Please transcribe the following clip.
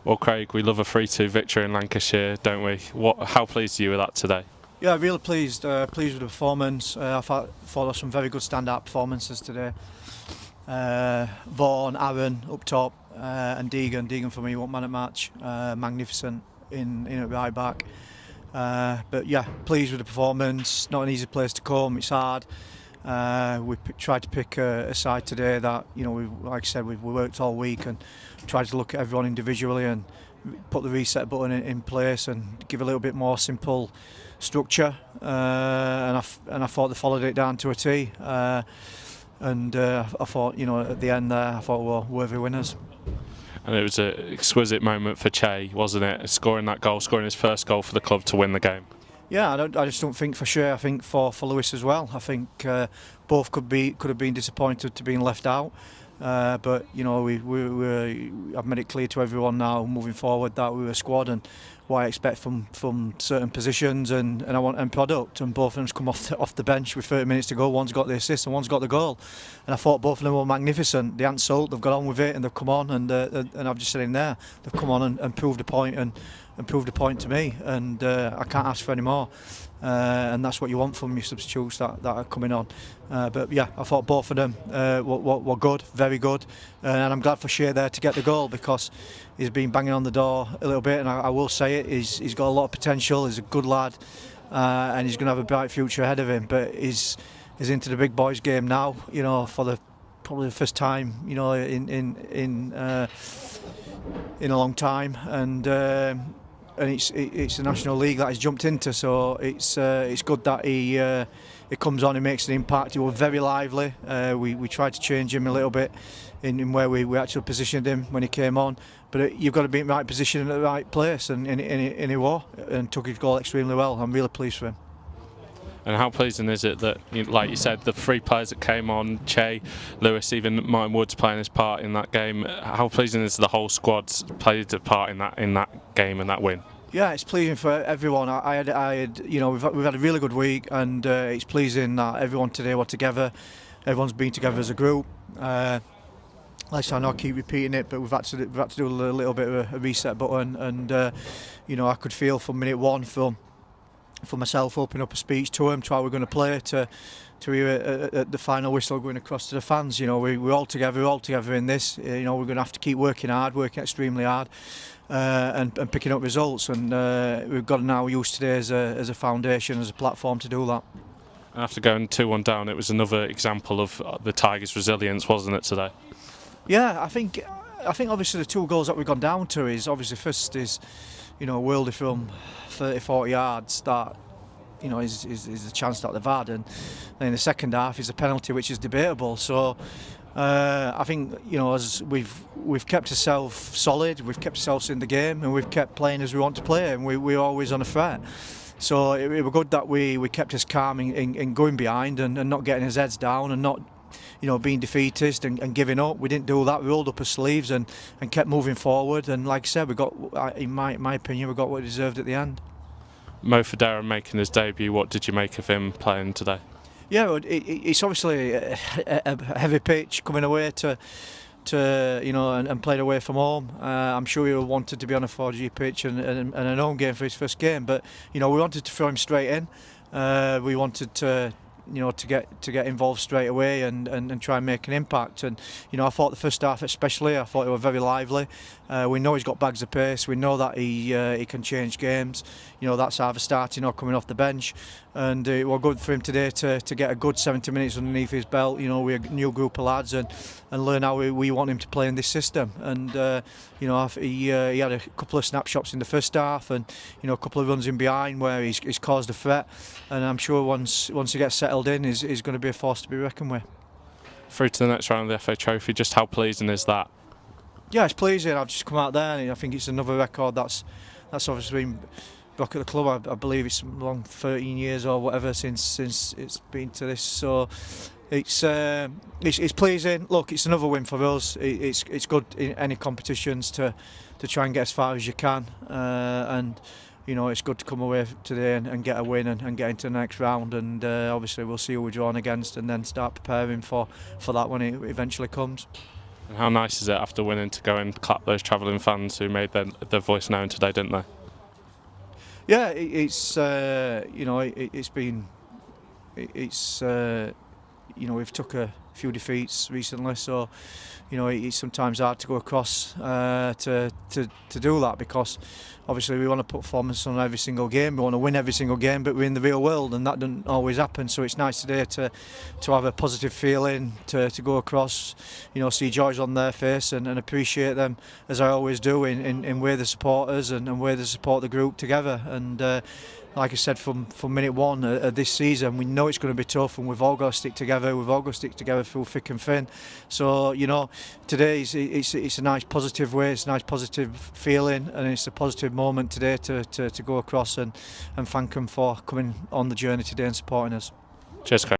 Well, Craig, we love a 3-2 victory in Lancashire, don't we? How pleased are you with that today? Yeah, really pleased with the performance. I thought there were some very good stand-out performances today. Vaughan, Aaron up top, and Deegan. Deegan for me, one man at match. Magnificent in at right back. But yeah, pleased with the performance. Not an easy place to come. It's hard. We tried to pick a side today that, like I said, we worked all week and tried to look at everyone individually and put the reset button in place and give a little bit more simple structure. And I thought they followed it down to a T. And I thought, at the end there, I thought we were worthy winners. And it was an exquisite moment for Che, wasn't it? Scoring that goal, scoring his first goal for the club to win the game. Yeah, I just don't think for sure. I think for Lewis as well. I think both could have been disappointed to being left out. But I've made it clear to everyone now moving forward that we were a squad and what I expect from certain positions and I want end product. And both of them's come off the bench with 30 minutes to go. One's got the assist and one's got the goal. And I thought both of them were magnificent. They hadn't sold. They've got on with it and they've come on and I've just said in there they've come on and proved a point and proved a point to me. And I can't ask for any more. And that's what you want from your substitutes that are coming on. But yeah, I thought both of them were good, very good, and I'm glad for Shea there to get the goal because he's been banging on the door a little bit, and I will say it, he's got a lot of potential. He's a good lad, and he's going to have a bright future ahead of him. But he's into the big boys game now, for probably the first time, in a long time, and it's the National League that he's jumped into, so it's good that he comes on and makes an impact. He was very lively. We tried to change him a little bit in where we actually positioned him when he came on, but you've got to be in the right position and at the right place, and he was, and took his goal extremely well. I'm really pleased for him. And how pleasing is it that, like you said, the three players that came on, Che, Lewis, even Martin Woods playing his part in that game, how pleasing is the whole squad's played a part in that game and that win? Yeah, it's pleasing for everyone. I had, we've had a really good week, and it's pleasing that everyone today were together. Everyone's been together as a group. Like I said, I know I keep repeating it, but we've had to do a little bit of a reset button, and I could feel from minute one for myself opening up a speech to him, to how we're going to play, to hear at the final whistle going across to the fans. We're all together in this. We're going to have to keep working extremely hard. And picking up results, and we've got to now use today as a foundation, as a platform to do that. And after going 2-1 down, it was another example of the Tigers' resilience, wasn't it, today? Yeah, I think obviously the two goals that we've gone down to is obviously first is a worldie from 30-40 yards that is the chance that they've had, and then in the second half is a penalty which is debatable. So I think as we've kept ourselves solid, we've kept ourselves in the game, and we've kept playing as we want to play, and we're always on a threat. So it was good that we kept us calm in going behind and not getting his heads down and not being defeatist and giving up. We didn't do that. We rolled up our sleeves and kept moving forward. And like I said, we got, in my opinion, we got what we deserved at the end. Mo Federa making his debut. What did you make of him playing today? Yeah, it's obviously a heavy pitch coming away to and playing away from home. I'm sure he wanted to be on a 4G pitch and an home game for his first game, but we wanted to throw him straight in. We wanted to get involved straight away and try and make an impact. And I thought the first half especially, I thought he was very lively. We know he's got bags of pace. We know that he can change games. That's either starting or coming off the bench. And it was good for him today to get a good 70 minutes underneath his belt. We're a new group of lads and learn how we want him to play in this system. And he had a couple of snapshots in the first half and a couple of runs in behind where he's caused a threat. And I'm sure once he gets settled in, he's going to be a force to be reckoned with. Through to the next round of the FA Trophy, just how pleasing is that? Yeah, it's pleasing. I've just come out there and I think it's another record that's obviously been back at the club. I believe it's long 13 years or whatever since it's been to this. So it's pleasing. Look, it's another win for us. It's good in any competitions to try and get as far as you can, and it's good to come away today and get a win and get into the next round. And obviously we'll see who we're drawn against and then start preparing for that when it eventually comes. And how nice is it after winning to go and clap those travelling fans who made their voice known today, didn't they? Yeah, it's you know it's been it's you know we've took a few defeats recently, so you know it's sometimes hard to go across to do that, because obviously we want to put performance on every single game, we want to win every single game, but we're in the real world and that doesn't always happen. So it's nice today to have a positive feeling, to go across, you know, see joys on their face and appreciate them as I always do in where the supporters and where they support the group together. And like I said, from minute one of this season, we know it's going to be tough, and we've all got to stick together. We've all got to stick together through thick and thin. So you know, today it's a nice positive way. It's a nice positive feeling, and it's a positive moment today to go across and thank them for coming on the journey today and supporting us. Cheers, Craig.